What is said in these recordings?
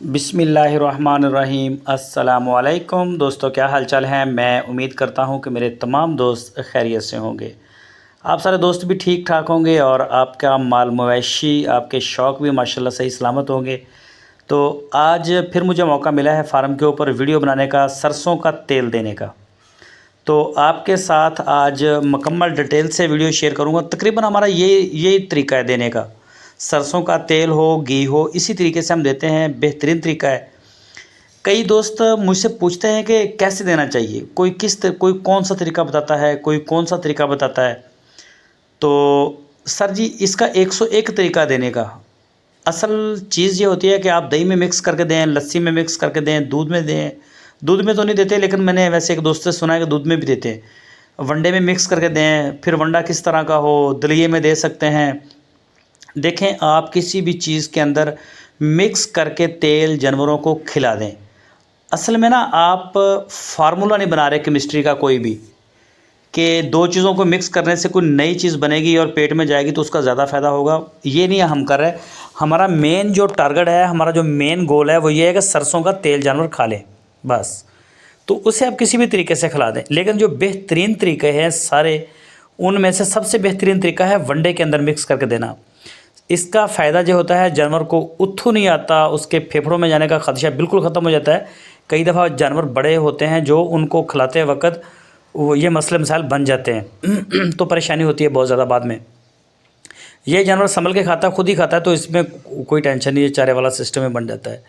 बिस्मिल्लाहिर्रहमानिर्रहीम। अस्सलामुअलैकुम दोस्तों, क्या हाल चाल है। मैं उम्मीद करता हूँ कि मेरे तमाम दोस्त खैरियत से होंगे। आप सारे दोस्त भी ठीक ठाक होंगे और आपका माल मवेशी, आपके शौक़ भी माशाल्लाह सही सलामत होंगे। तो आज फिर मुझे मौका मिला है फार्म के ऊपर वीडियो बनाने का, सरसों का तेल देने का। तो आपके साथ आज मुकम्मल डिटेल से वीडियो शेयर करूँगा। तकरीबन हमारा यही तरीका है देने का। सरसों का तेल हो, घी हो, इसी तरीके से हम देते हैं। बेहतरीन तरीका है। कई दोस्त मुझसे पूछते हैं कि कैसे देना चाहिए, कोई कौन सा तरीका बताता है, कोई कौन सा तरीका बताता है। तो सर जी, इसका 101 तरीका देने का। असल चीज़ ये होती है कि आप दही में मिक्स करके दें, लस्सी में मिक्स करके दें, दूध में दें। दूध में तो नहीं देते, लेकिन मैंने वैसे एक दोस्त से सुना है कि दूध में भी देते हैं। वनडे में मिक्स करके दें। फिर वंडा किस तरह का हो, दलिए में दे सकते हैं। देखें, आप किसी भी चीज़ के अंदर मिक्स करके तेल जानवरों को खिला दें। असल में ना, आप फार्मूला नहीं बना रहे केमिस्ट्री का कोई भी, कि दो चीज़ों को मिक्स करने से कोई नई चीज़ बनेगी और पेट में जाएगी तो उसका ज़्यादा फ़ायदा होगा। ये नहीं हम कर रहे। हमारा मेन जो टारगेट है, हमारा जो मेन गोल है, वो ये है कि सरसों का तेल जानवर खा लें बस। तो उसे आप किसी भी तरीके से खिला दें। लेकिन जो बेहतरीन तरीके हैं सारे, उनमें से सबसे बेहतरीन तरीका है वनडे के अंदर मिक्स करके देना। इसका फ़ायदा जो होता है, जानवर को उथू नहीं आता, उसके फेफड़ों में जाने का खदशा बिल्कुल ख़त्म हो जाता है। कई दफ़ा जानवर बड़े होते हैं जो उनको खिलाते वक्त वो ये मसले मसाइल बन जाते हैं तो परेशानी होती है बहुत ज़्यादा बाद में। ये जानवर संभल के खाता, खुद ही खाता है, तो इसमें कोई टेंशन नहीं है, चारे वाला सिस्टम में बन जाता है।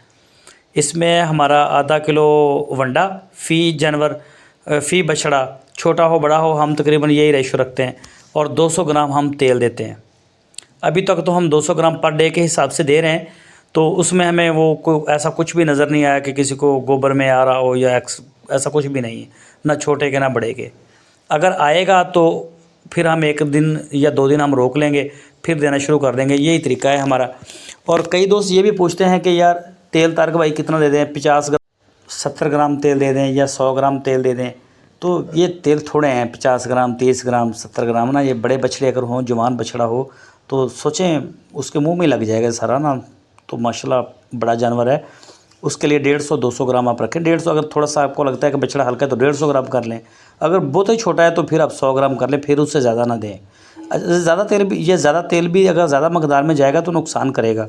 इसमें हमारा आधा किलो वंडा फ़ी जानवर, फ़ी बछड़ा, छोटा हो बड़ा हो, हम तकरीबन यही रेशो रखते हैं। और 200 ग्राम हम तेल देते हैं। अभी तक तो हम 200 ग्राम पर डे के हिसाब से दे रहे हैं। तो उसमें हमें वो ऐसा कुछ भी नज़र नहीं आया कि किसी को गोबर में आ रहा हो या ऐसा कुछ भी नहीं है, ना छोटे के ना बड़े के। अगर आएगा तो फिर हम 1 दिन या 2 दिन हम रोक लेंगे, फिर देना शुरू कर देंगे। यही तरीका है हमारा। और कई दोस्त ये भी पूछते हैं कि यार तेल तारक भाई कितना दे दें, 50 ग्राम, 70 ग्राम तेल दे दें या 100 ग्राम तेल दे दें। तो ये तेल थोड़े हैं, 50 ग्राम, 30 ग्राम, 70 ग्राम ना। ये बड़े बछड़े अगर हों, जवान बछड़ा हो, तो सोचें उसके मुंह में लग जाएगा सारा ना। तो माशाल्लाह बड़ा जानवर है, उसके लिए 150-200 ग्राम आप रखें। 150, अगर थोड़ा सा आपको लगता है कि बछड़ा हल्का है तो 150 ग्राम कर लें। अगर बहुत ही छोटा है तो फिर आप 100 ग्राम कर लें, फिर उससे ज़्यादा ना दें। ज़्यादा तेल भी अगर ज़्यादा मकदार में जाएगा तो नुकसान करेगा।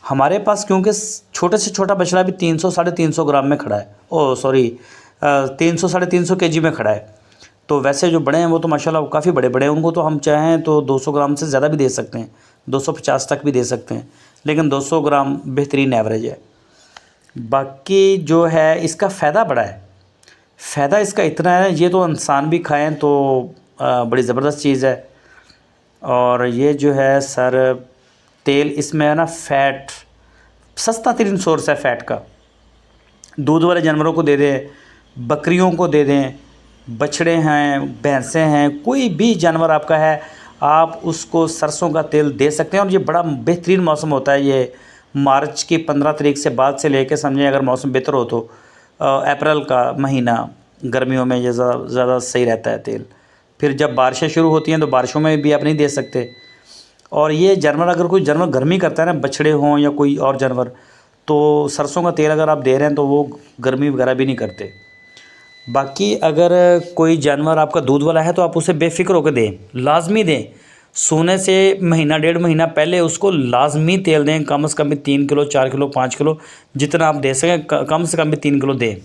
हमारे पास क्योंकि छोटे से छोटा बछड़ा भी 300-350 ग्राम में खड़ा है, ओह सॉरी, 300-350 केजी में खड़ा है। तो वैसे जो बड़े हैं वो तो माशाल्लाह काफ़ी बड़े बड़े हैं, उनको तो हम चाहें तो 200 ग्राम से ज़्यादा भी दे सकते हैं, 250 तक भी दे सकते हैं। लेकिन 200 ग्राम बेहतरीन एवरेज है। बाकी जो है इसका फ़ायदा बड़ा है। फ़ायदा इसका इतना है, ये तो इंसान भी खाएं तो बड़ी ज़बरदस्त चीज़ है। और ये जो है सर तेल, इसमें है ना फ़ैट, सस्ता तरीन सोर्स है फ़ैट का। दूध वाले जानवरों को दे दें, बकरियों को दे दें, बछड़े हैं, भैंसें हैं, कोई भी जानवर आपका है, आप उसको सरसों का तेल दे सकते हैं। और ये बड़ा बेहतरीन मौसम होता है। ये मार्च की 15 तारीख से बाद से लेकर समझें, अगर मौसम बेहतर हो तो अप्रैल का महीना, गर्मियों में ये ज़्यादा सही रहता है तेल। फिर जब बारिशें शुरू होती हैं तो बारिशों में भी आप नहीं दे सकते। और ये जानवर, अगर कोई जानवर गर्मी करता है ना, बछड़े हों या कोई और जानवर, तो सरसों का तेल अगर आप दे रहे हैं तो वो गर्मी वगैरह भी नहीं करते। बाकी अगर कोई जानवर आपका दूध वाला है तो आप उसे बेफ़िक्र होकर दें, लाजमी दें। सोने से महीना 1.5 महीना पहले उसको लाजमी तेल दें। कम से कम भी 3 किलो, 4 किलो, 5 किलो, जितना आप दे सकें, कम से कम भी 3 किलो दें।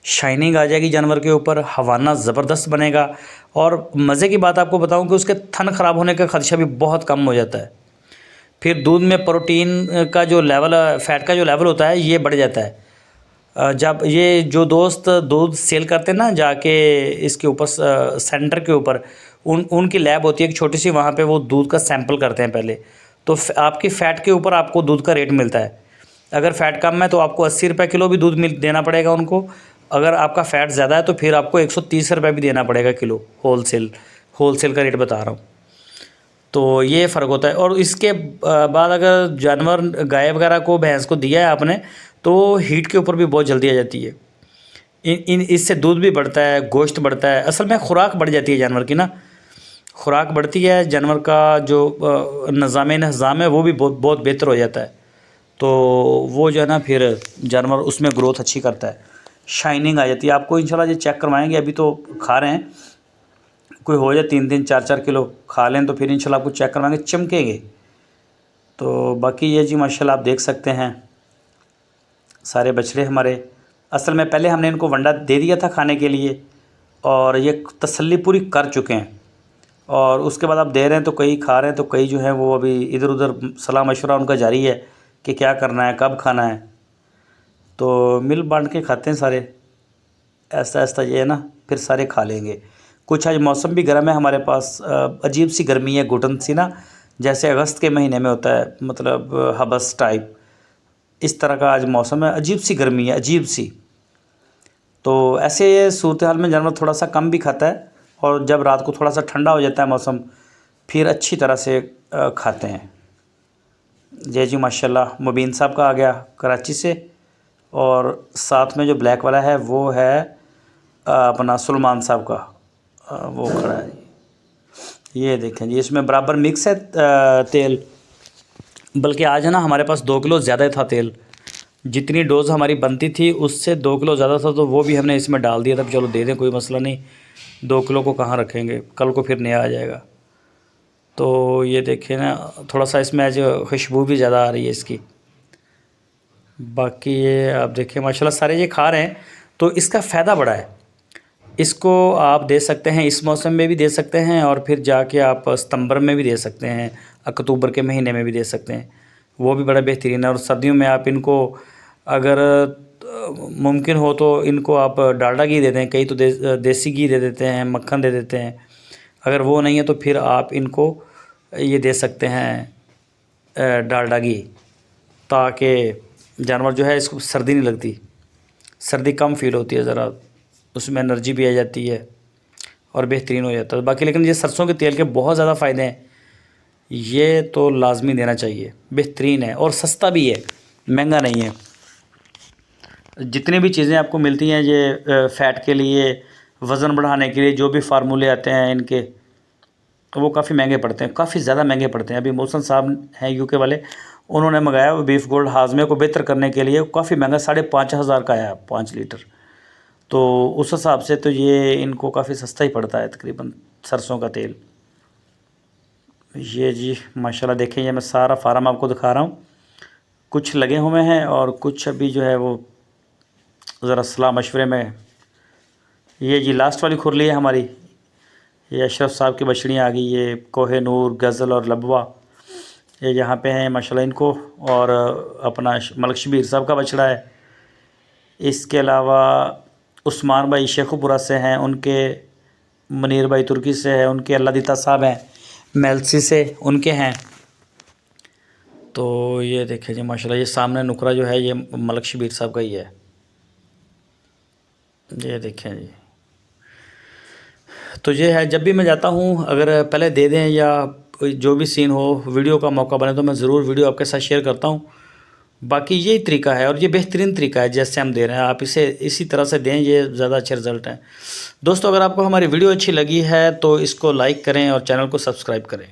शाइनिंग आ जाएगी जानवर के ऊपर, हवाना ज़बरदस्त बनेगा। और मज़े की बात आपको बताऊं कि उसके थन ख़राब होने का ख़दशा भी बहुत कम हो जाता है। फिर दूध में प्रोटीन का जो लेवल, फ़ैट का जो लेवल होता है, ये बढ़ जाता है। जब ये जो दोस्त दूध सेल करते हैं ना, जाके इसके ऊपर सेंटर के ऊपर उनकी लैब होती है एक छोटी सी, वहाँ पे वो दूध का सैंपल करते हैं पहले। तो आपकी फ़ैट के ऊपर आपको दूध का रेट मिलता है। अगर फ़ैट कम है तो आपको 80 रुपये किलो भी दूध देना पड़ेगा उनको। अगर आपका फ़ैट ज़्यादा है तो फिर आपको 130 रुपये भी देना पड़ेगा किलो, होलसेल का रेट बता रहा हूँ। तो ये फ़र्क होता है। और इसके बाद अगर जानवर, गाय वगैरह को, भैंस को दिया है आपने, तो हीट के ऊपर भी बहुत जल्दी आ जाती है। इससे दूध भी बढ़ता है, गोश्त बढ़ता है। असल में खुराक बढ़ जाती है जानवर की ना, खुराक बढ़ती है, जानवर का जो निज़ाम है वो भी बहुत बहुत बेहतर हो जाता है। तो वो जो है ना फिर जानवर उसमें ग्रोथ अच्छी करता है, शाइनिंग आ जाती है। आपको इंशाल्लाह ये चेक करवाएंगे, अभी तो खा रहे हैं, कोई हो जाए 3-3 4-4 किलो खा लें तो फिर इंशाल्लाह आपको चेक करवाएंगे, चमकेंगे। तो बाकी ये जी माशाल्लाह आप देख सकते हैं सारे बछड़े हमारे। असल में पहले हमने इनको वंडा दे दिया था खाने के लिए और ये तसल्ली पूरी कर चुके हैं, और उसके बाद आप दे रहे हैं तो कई खा रहे हैं, तो कई जो है वो अभी इधर उधर सलाह मशवरा उनका जारी है कि क्या करना है, कब खाना है। तो मिल बांट के खाते हैं सारे, ऐसा ऐसा ये है ना, फिर सारे खा लेंगे। कुछ आज मौसम भी गर्म है हमारे पास, अजीब सी गर्मी है, घुटन सी ना, जैसे अगस्त के महीने में होता है, मतलब हबस टाइप, इस तरह का आज मौसम है, अजीब सी गर्मी है, अजीब सी। तो ऐसे सूरत हाल में जानवर थोड़ा सा कम भी खाता है, और जब रात को थोड़ा सा ठंडा हो जाता है मौसम, फिर अच्छी तरह से खाते हैं। जय जी माशाल्लाह। मुबीन साहब का आ गया कराची से, और साथ में जो ब्लैक वाला है वो है अपना सुलेमान साहब का, वो खड़ा है। ये देखें जी, इसमें बराबर मिक्स है तेल, बल्कि आज है ना हमारे पास 2 किलो ज़्यादा था तेल, जितनी डोज़ हमारी बनती थी उससे 2 किलो ज़्यादा था, तो वो भी हमने इसमें डाल दिया था। चलो दे दें, कोई मसला नहीं, 2 किलो को कहाँ रखेंगे, कल को फिर नया आ जाएगा। तो ये देखें ना, थोड़ा सा इसमें आज खुशबू भी ज़्यादा आ रही है इसकी। बाकी ये आप देखें माशाल्लाह सारे ये खा रहे हैं, तो इसका फ़ायदा बड़ा है। इसको आप दे सकते हैं, इस मौसम में भी दे सकते हैं, और फिर जाके आप सितंबर में भी दे सकते हैं, अक्टूबर के महीने में भी दे सकते हैं, वो भी बड़ा बेहतरीन है। और सर्दियों में आप इनको अगर मुमकिन हो तो इनको आप डालडा घी दे दें, कई तो देसी घी दे देते हैं, मक्खन दे देते हैं। अगर वो नहीं है तो फिर आप इनको ये दे सकते हैं डालडा घी, ताकि जानवर जो है इसको सर्दी नहीं लगती, सर्दी कम फील होती है ज़रा, उसमें एनर्जी भी आ जाती है और बेहतरीन हो जाता है। बाकी लेकिन ये सरसों के तेल के बहुत ज़्यादा फ़ायदे हैं, ये तो लाजमी देना चाहिए, बेहतरीन है और सस्ता भी है, महंगा नहीं है। जितनी भी चीज़ें आपको मिलती हैं ये फ़ैट के लिए, वज़न बढ़ाने के लिए, जो भी फार्मूले आते हैं इनके, वो काफ़ी महंगे पड़ते हैं, काफ़ी ज़्यादा महंगे पड़ते हैं। अभी मोहसन साहब हैं यूके वाले, उन्होंने मंगाया वो बीफ गोल्ड हाजमे को बेहतर करने के लिए, काफ़ी महंगा, 5,500 का आया 5 लीटर। तो उस हिसाब से तो ये इनको काफ़ी सस्ता ही पड़ता है तकरीबन सरसों का तेल। ये जी माशाल्लाह देखें, ये मैं सारा फार्म आपको दिखा रहा हूँ, कुछ लगे हुए हैं और कुछ अभी जो है वो ज़रा सलाह मशवरे में। ये जी लास्ट वाली खुरली है हमारी, ये अशरफ साहब की बछड़ियाँ आ गई, ये कोहिनूर, गज़ल और लबवा, ये यहाँ पे हैं माशाल्लाह इनको। और अपना मलक शबीर साहब का बछड़ा है। इसके अलावा उस्मान भाई शेखुपुरा से हैं, उनके मुनीर भाई तुर्की से है, उनके अल्लाह दीता साहब हैं मेलसी से, उनके हैं। तो ये देखें जी माशाल्लाह, ये सामने नुकरा जो है ये मलक शबीर साहब का ही है, ये देखें जी। तो ये है, जब भी मैं जाता हूँ अगर पहले दे दें या जो भी सीन हो, वीडियो का मौका बने तो मैं ज़रूर वीडियो आपके साथ शेयर करता हूँ। बाकी यही तरीका है और ये बेहतरीन तरीका है, जैसे हम दे रहे हैं आप इसे इसी तरह से दें, ये ज़्यादा अच्छे रिज़ल्ट हैं। दोस्तों अगर आपको हमारी वीडियो अच्छी लगी है तो इसको लाइक करें और चैनल को सब्सक्राइब करें।